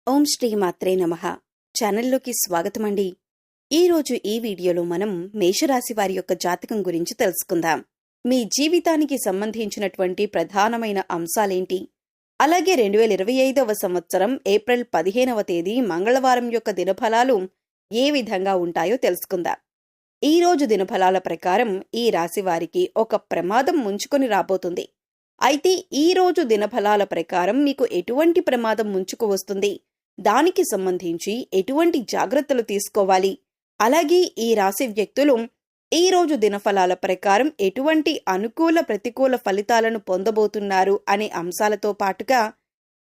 ఓం శ్రీ మాత్రే నమః. ఛానల్లోకి స్వాగతమండి. ఈరోజు ఈ వీడియోలో మనం మేషరాశి వారి యొక్క జాతకం గురించి తెలుసుకుందాం. మీ జీవితానికి సంబంధించినటువంటి ప్రధానమైన అంశాలేంటి, అలాగే 2025వ సంవత్సరం ఏప్రిల్ 15వ తేదీ మంగళవారం యొక్క దినఫలాలు ఏ విధంగా ఉంటాయో తెలుసుకుందాం. ఈ రోజు దినఫలాల ప్రకారం ఈ రాశి వారికి ఒక ప్రమాదం ముంచుకొని రాబోతుంది. అయితే ఈ రోజు దినఫలాల ప్రకారం మీకు ఎటువంటి ప్రమాదం ముంచుకు వస్తుంది, దానికి సంబంధించి ఎటువంటి జాగ్రత్తలు తీసుకోవాలి, అలాగే ఈ రాశి వ్యక్తులు ఈ రోజు దినఫలాల ప్రకారం ఎటువంటి అనుకూల ప్రతికూల ఫలితాలను పొందబోతున్నారు అనే అంశాలతో పాటుగా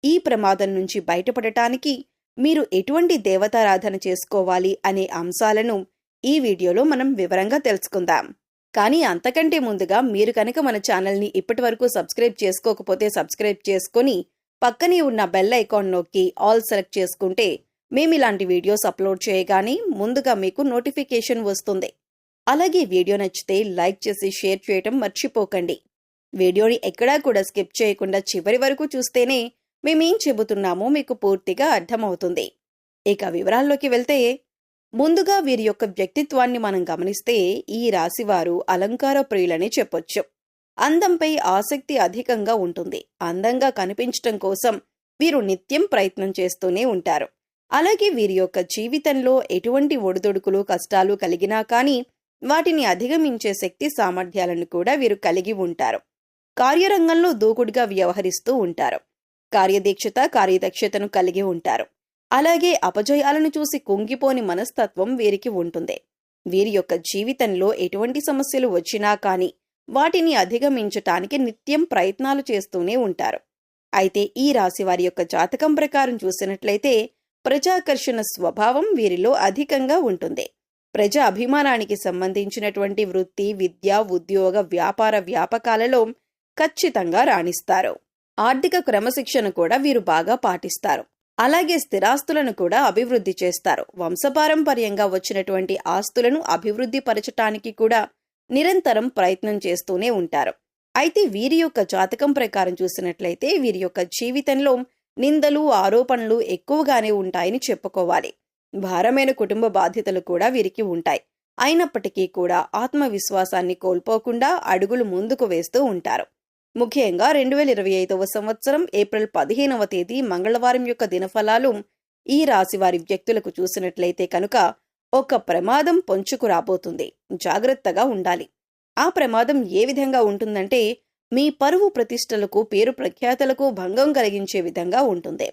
ఈ ప్రమాదం నుంచి బయటపడటానికి మీరు ఎటువంటి దేవతారాధన చేసుకోవాలి అనే అంశాలను ఈ వీడియోలో మనం వివరంగా తెలుసుకుందాం. కానీ అంతకంటే ముందుగా మీరు కనుక మన ఛానల్ని ఇప్పటివరకు సబ్స్క్రైబ్ చేసుకోకపోతే సబ్స్క్రైబ్ చేసుకొని పక్కనే ఉన్న బెల్ ఐకాన్ నొక్కి ఆల్ సెలెక్ట్ చేసుకుంటే మేము ఇలాంటి వీడియోస్ అప్లోడ్ చేయగానే ముందుగా మీకు నోటిఫికేషన్ వస్తుంది. అలాగే వీడియో నచ్చితే లైక్ చేసి షేర్ చేయటం మర్చిపోకండి. వీడియోని ఎక్కడా కూడా స్కిప్ చేయకుండా చివరి వరకు చూస్తేనే మేమేం చెబుతున్నామో మీకు పూర్తిగా అర్థమవుతుంది. ఇక వివరాల్లోకి వెళ్తే, ముందుగా వీరి యొక్క వ్యక్తిత్వాన్ని మనం గమనిస్తే ఈ రాశివారు అలంకార ప్రియులని చెప్పొచ్చు. అందంపై ఆసక్తి అధికంగా ఉంటుంది. అందంగా కనిపించటం కోసం వీరు నిత్యం ప్రయత్నం చేస్తూనే ఉంటారు. అలాగే వీరి యొక్క జీవితంలో ఎటువంటి ఒడిదొడుకులు కష్టాలు కలిగినా కానీ వాటిని అధిగమించే శక్తి సామర్థ్యాలను కూడా వీరు కలిగి ఉంటారు. కార్యరంగంలో దూకుడుగా వ్యవహరిస్తూ ఉంటారు. కార్యదీక్షత కార్యదక్షతను కలిగి ఉంటారు. అలాగే అపజయాలను చూసి కుంగిపోని మనస్తత్వం వీరికి ఉంటుంది. వీరి యొక్క జీవితంలో ఎటువంటి సమస్యలు వచ్చినా కానీ వాటిని అధిగమించటానికి నిత్యం ప్రయత్నాలు చేస్తూనే ఉంటారు. అయితే ఈ రాశి వారి యొక్క జాతకం ప్రకారం చూసినట్లయితే ప్రజాకర్షణ స్వభావం వీరిలో అధికంగా ఉంటుంది. ప్రజా అభిమానానికి సంబంధించినటువంటి వృత్తి, విద్య, ఉద్యోగ, వ్యాపార వ్యాపకాలలో ఖచ్చితంగా రాణిస్తారు. ఆర్థిక క్రమశిక్షణ కూడా వీరు బాగా పాటిస్తారు. అలాగే స్థిరాస్తులను కూడా అభివృద్ధి చేస్తారు. వంశపారంపర్యంగా వచ్చినటువంటి ఆస్తులను అభివృద్ధి పరచటానికి కూడా నిరంతరం ప్రయత్నం చేస్తూనే ఉంటారు. అయితే వీరి యొక్క జాతకం ప్రకారం చూసినట్లయితే వీరి యొక్క జీవితంలో నిందలు, ఆరోపణలు ఎక్కువగానే ఉంటాయని చెప్పుకోవాలి. భారమైన కుటుంబ బాధ్యతలు కూడా వీరికి ఉంటాయి. అయినప్పటికీ కూడా ఆత్మవిశ్వాసాన్ని కోల్పోకుండా అడుగులు ముందుకు వేస్తూ ఉంటారు. ముఖ్యంగా 2025వ సంవత్సరం ఏప్రిల్ 15వ తేదీ మంగళవారం యొక్క దినఫలాలు ఈ రాశి వారి వ్యక్తులకు చూసినట్లయితే కనుక ఒక ప్రమాదం పొంచుకు రాబోతుంది. జాగ్రత్తగా ఉండాలి. ఆ ప్రమాదం ఏ విధంగా ఉంటుందంటే మీ పరువు ప్రతిష్టలకు, పేరు ప్రఖ్యాతలకు భంగం కలిగించే విధంగా ఉంటుంది.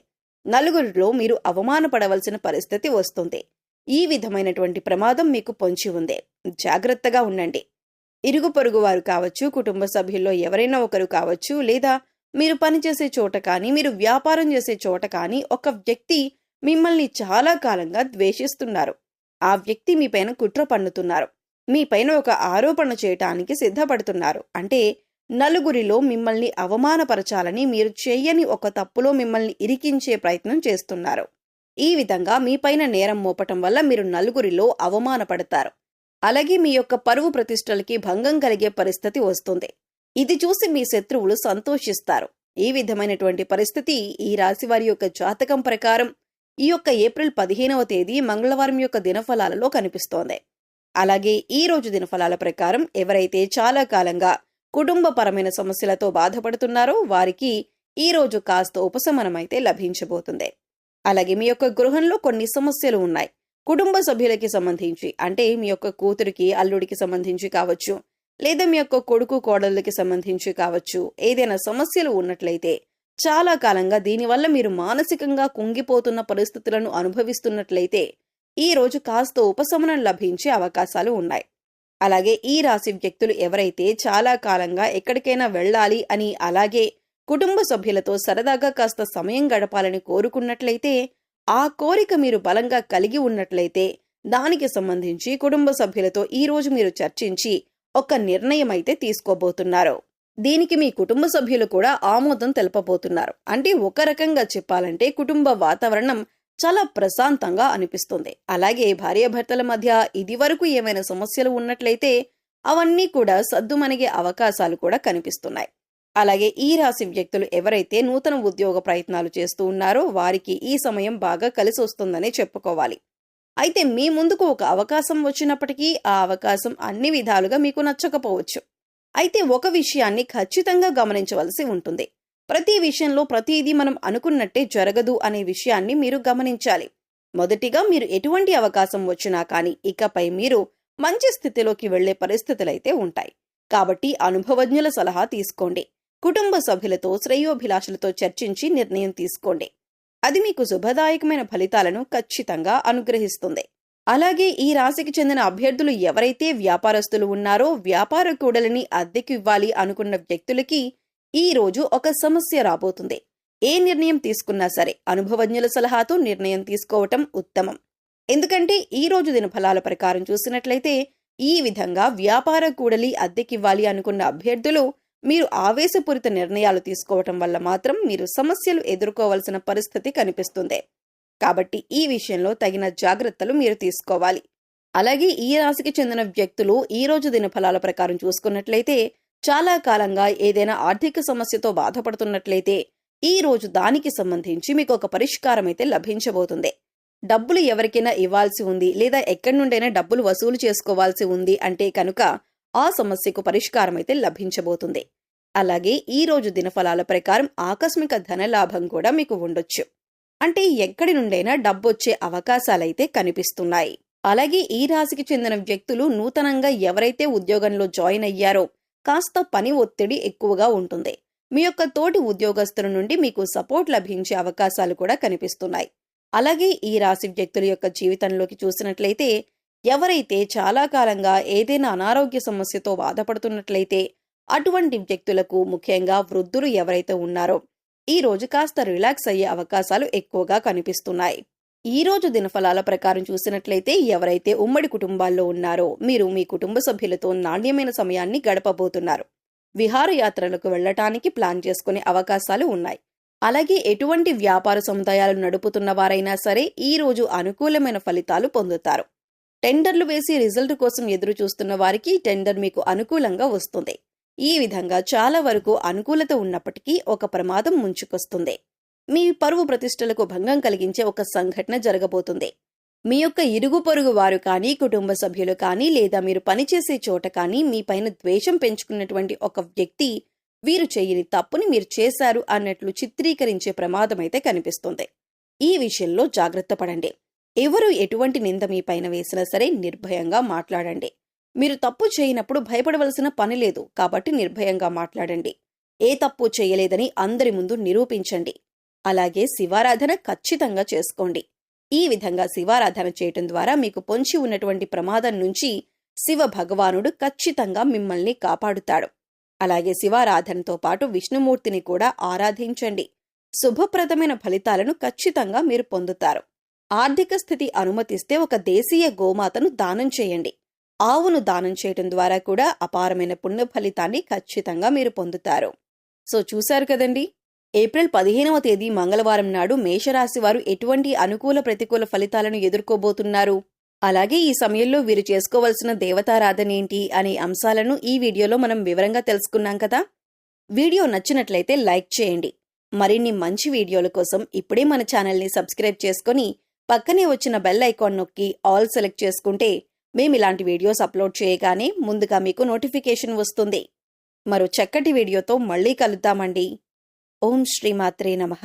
నలుగురిలో మీరు అవమానపడవలసిన పరిస్థితి వస్తుంది. ఈ విధమైనటువంటి ప్రమాదం మీకు పొంచి ఉంది. జాగ్రత్తగా ఉండండి. ఇరుగు పొరుగు వారు కావచ్చు, కుటుంబ సభ్యుల్లో ఎవరైనా ఒకరు కావచ్చు, లేదా మీరు పనిచేసే చోట కానీ, మీరు వ్యాపారం చేసే చోట కానీ ఒక వ్యక్తి మిమ్మల్ని చాలా కాలంగా ద్వేషిస్తున్నారు. ఆ వ్యక్తి మీపైన కుట్ర పన్నుతున్నారు. మీపైన ఒక ఆరోపణ చేయటానికి సిద్ధపడుతున్నారు. అంటే నలుగురిలో మిమ్మల్ని అవమానపరచాలని, మీరు చేయని ఒక తప్పులో మిమ్మల్ని ఇరికించే ప్రయత్నం చేస్తున్నారు. ఈ విధంగా మీపైన నేరం మోపటం వల్ల మీరు నలుగురిలో అవమానపడతారు. అలాగే మీ యొక్క పరువు ప్రతిష్టలకి భంగం కలిగే పరిస్థితి వస్తుంది. ఇది చూసి మీ శత్రువులు సంతోషిస్తారు. ఈ విధమైనటువంటి పరిస్థితి ఈ రాశి వారి యొక్క జాతకం ప్రకారం ఈ యొక్క ఏప్రిల్ 15వ తేదీ మంగళవారం యొక్క దినఫలాలలో కనిపిస్తోంది. అలాగే ఈ రోజు దినఫలాల ప్రకారం ఎవరైతే చాలా కాలంగా కుటుంబపరమైన సమస్యలతో బాధపడుతున్నారో వారికి ఈ రోజు కాస్త ఉపశమనమైతే లభించబోతుంది. అలాగే మీ యొక్క గృహంలో కొన్ని సమస్యలు ఉన్నాయి. కుటుంబ సభ్యులకి సంబంధించి, అంటే మీ యొక్క కూతురికి, అల్లుడికి సంబంధించి కావచ్చు, లేదా మీ యొక్క కొడుకు కోడళ్ళకి సంబంధించి కావచ్చు, ఏదైనా సమస్యలు ఉన్నట్లయితే చాలా కాలంగా దీనివల్ల మీరు మానసికంగా కుంగిపోతున్న పరిస్థితులను అనుభవిస్తున్నట్లయితే ఈ రోజు కాస్త ఉపశమనం లభించే అవకాశాలు ఉన్నాయి. అలాగే ఈ రాశి వ్యక్తులు ఎవరైతే చాలా కాలంగా ఎక్కడికైనా వెళ్ళాలి అని, అలాగే కుటుంబ సభ్యులతో సరదాగా కాస్త సమయం గడపాలని కోరుకున్నట్లయితే, ఆ కోరిక మీరు బలంగా కలిగి ఉన్నట్లయితే దానికి సంబంధించి కుటుంబ సభ్యులతో ఈ రోజు మీరు చర్చించి ఒక నిర్ణయం అయితే తీసుకోబోతున్నారు. దీనికి మీ కుటుంబ సభ్యులు కూడా ఆమోదం తెలపబోతున్నారు. అంటే ఒక రకంగా చెప్పాలంటే కుటుంబ వాతావరణం చాలా ప్రశాంతంగా అనిపిస్తుంది. అలాగే భార్యాభర్తల మధ్య ఇదివరకు ఏమైనా సమస్యలు ఉన్నట్లయితే అవన్నీ కూడా సద్దుమణిగే అవకాశాలు కూడా కనిపిస్తున్నాయి. అలాగే ఈ రాశి వ్యక్తులు ఎవరైతే నూతన ఉద్యోగ ప్రయత్నాలు చేస్తూ ఉన్నారో వారికి ఈ సమయం బాగా కలిసి వస్తుందనే చెప్పుకోవాలి. అయితే మీ ముందుకు ఒక అవకాశం వచ్చినప్పటికీ ఆ అవకాశం అన్ని విధాలుగా మీకు నచ్చకపోవచ్చు. అయితే ఒక విషయాన్ని ఖచ్చితంగా గమనించవలసి ఉంటుంది. ప్రతి విషయంలో ప్రతిదీ మనం అనుకున్నట్టే జరగదు అనే విషయాన్ని మీరు గమనించాలి. మొదటిగా మీరు ఎటువంటి అవకాశం వచ్చినా కానీ ఇకపై మీరు మంచి స్థితిలోకి వెళ్లే పరిస్థితులైతే ఉంటాయి. కాబట్టి అనుభవజ్ఞుల సలహా తీసుకోండి. కుటుంబ సభ్యులతో శ్రేయోభిలాషులతో చర్చించి నిర్ణయం తీసుకోండి. అది మీకు శుభదాయకమైన ఫలితాలను ఖచ్చితంగా అనుగ్రహిస్తుంది. అలాగే ఈ రాశికి చెందిన అభ్యర్థులు ఎవరైతే వ్యాపారస్తులు ఉన్నారో వ్యాపార కూడలిని అద్దెకు ఇవ్వాలి అనుకున్న వ్యక్తులకి ఈ రోజు ఒక సమస్య రాబోతుంది. ఏ నిర్ణయం తీసుకున్నా సరే అనుభవజ్ఞుల సలహాతో నిర్ణయం తీసుకోవటం ఉత్తమం. ఎందుకంటే ఈ రోజు దినఫలాల ప్రకారం చూసినట్లయితే ఈ విధంగా వ్యాపార కూడలి అద్దెకివ్వాలి అనుకున్న అభ్యర్థులు మీరు ఆవేశపూరిత నిర్ణయాలు తీసుకోవటం వల్ల మాత్రం మీరు సమస్యలు ఎదుర్కోవాల్సిన పరిస్థితి కనిపిస్తుంది. కాబట్టి ఈ విషయంలో తగిన జాగ్రత్తలు మీరు తీసుకోవాలి. అలాగే ఈ రాశికి చెందిన వ్యక్తులు ఈ రోజు దినఫలాల ప్రకారం చూసుకున్నట్లయితే చాలా కాలంగా ఏదైనా ఆర్థిక సమస్యతో బాధపడుతున్నట్లయితే ఈ రోజు దానికి సంబంధించి మీకు ఒక పరిష్కారం అయితే లభించబోతుంది. డబ్బులు ఎవరికైనా ఇవ్వాల్సి ఉంది లేదా ఎక్కడి నుండైనా డబ్బులు వసూలు చేసుకోవాల్సి ఉంది అంటే కనుక ఆ సమస్యకు పరిష్కారం అయితే లభించబోతుంది. అలాగే ఈ రోజు దినఫలాల ప్రకారం ఆకస్మిక ధనలాభం కూడా మీకు ఉండొచ్చు. అంటే ఎక్కడి నుండైనా డబ్బొచ్చే అవకాశాలైతే కనిపిస్తున్నాయి. అలాగే ఈ రాశికి చెందిన వ్యక్తులు నూతనంగా ఎవరైతే ఉద్యోగంలో జాయిన్ అయ్యారో కాస్త పని ఒత్తిడి ఎక్కువగా ఉంటుంది. మీ యొక్క తోటి ఉద్యోగస్తుల నుండి మీకు సపోర్ట్ లభించే అవకాశాలు కూడా కనిపిస్తున్నాయి. అలాగే ఈ రాశి వ్యక్తుల యొక్క జీవితంలోకి చూసినట్లయితే ఎవరైతే చాలా కాలంగా ఏదైనా అనారోగ్య సమస్యతో బాధపడుతున్నట్లయితే అటువంటి వ్యక్తులకు, ముఖ్యంగా వృద్ధులు ఎవరైతే ఉన్నారో ఈ రోజు కాస్త రిలాక్స్ అయ్యే అవకాశాలు ఎక్కువగా కనిపిస్తున్నాయి. ఈ రోజు దినఫలాల ప్రకారం చూసినట్లయితే ఎవరైతే ఉమ్మడి కుటుంబాల్లో ఉన్నారో మీరు మీ కుటుంబ సభ్యులతో నాణ్యమైన సమయాన్ని గడపబోతున్నారు. విహారయాత్రలకు వెళ్లటానికి ప్లాన్ చేసుకునే అవకాశాలు ఉన్నాయి. అలాగే ఎటువంటి వ్యాపార సముదాయాలు నడుపుతున్న వారైనా సరే ఈ రోజు అనుకూలమైన ఫలితాలు పొందుతారు. టెండర్లు వేసి రిజల్ట్ కోసం ఎదురు చూస్తున్న వారికి టెండర్ మీకు అనుకూలంగా వస్తుంది. ఈ విధంగా చాలా వరకు అనుకూలత ఉన్నప్పటికీ ఒక ప్రమాదం ముంచుకొస్తుంది. మీ పరువు ప్రతిష్టలకు భంగం కలిగించే ఒక సంఘటన జరగబోతుంది. మీ యొక్క ఇరుగు పొరుగు వారు కానీ, కుటుంబ సభ్యులు కానీ, లేదా మీరు పనిచేసే చోట కానీ మీ పైన ద్వేషం పెంచుకున్నటువంటి ఒక వ్యక్తి వీరు చేయని తప్పుని మీరు చేశారు అన్నట్లు చిత్రీకరించే ప్రమాదమైతే కనిపిస్తుంది. ఈ విషయంలో జాగ్రత్త పడండి. ఎవరు ఎటువంటి నింద మీ పైన వేసినా సరే నిర్భయంగా మాట్లాడండి. మీరు తప్పు చేయనప్పుడు భయపడవలసిన పని లేదు. కాబట్టి నిర్భయంగా మాట్లాడండి. ఏ తప్పు చేయలేదని అందరి ముందు నిరూపించండి. అలాగే శివారాధన ఖచ్చితంగా చేసుకోండి. ఈ విధంగా శివారాధన చేయటం ద్వారా మీకు పొంచి ఉన్నటువంటి ప్రమాదం నుంచి శివ భగవానుడు ఖచ్చితంగా మిమ్మల్ని కాపాడుతాడు. అలాగే శివారాధనతో పాటు విష్ణుమూర్తిని కూడా ఆరాధించండి. శుభప్రదమైన ఫలితాలను ఖచ్చితంగా మీరు పొందుతారు. ఆర్థిక స్థితి అనుమతిస్తే ఒక దేశీయ గోమాతను దానం చేయండి. ఆవును దానం చేయటం ద్వారా కూడా అపారమైన పుణ్య ఫలితాన్ని ఖచ్చితంగా మీరు పొందుతారు. సో చూశారు కదండి, ఏప్రిల్ 15వ తేదీ మంగళవారం నాడు మేషరాశి వారు ఎటువంటి అనుకూల ప్రతికూల ఫలితాలను ఎదుర్కోబోతున్నారు, అలాగే ఈ సమయంలో వీరు చేసుకోవలసిన దేవతారాధన ఏంటి అనే అంశాలను ఈ వీడియోలో మనం వివరంగా తెలుసుకున్నాం కదా. వీడియో నచ్చినట్లయితే లైక్ చేయండి. మరిన్ని మంచి వీడియోల కోసం ఇప్పుడే మన ఛానల్ని సబ్స్క్రైబ్ చేసుకుని పక్కనే వచ్చిన బెల్ ఐకాన్ నొక్కి ఆల్ సెలెక్ట్ చేసుకుంటే మేమిలాంటి వీడియోస్ అప్లోడ్ చేయగానే ముందుగా మీకు నోటిఫికేషన్ వస్తుంది. మరో చక్కటి వీడియోతో మళ్ళీ కలుద్దామండి. ఓం శ్రీమాత్రే నమః.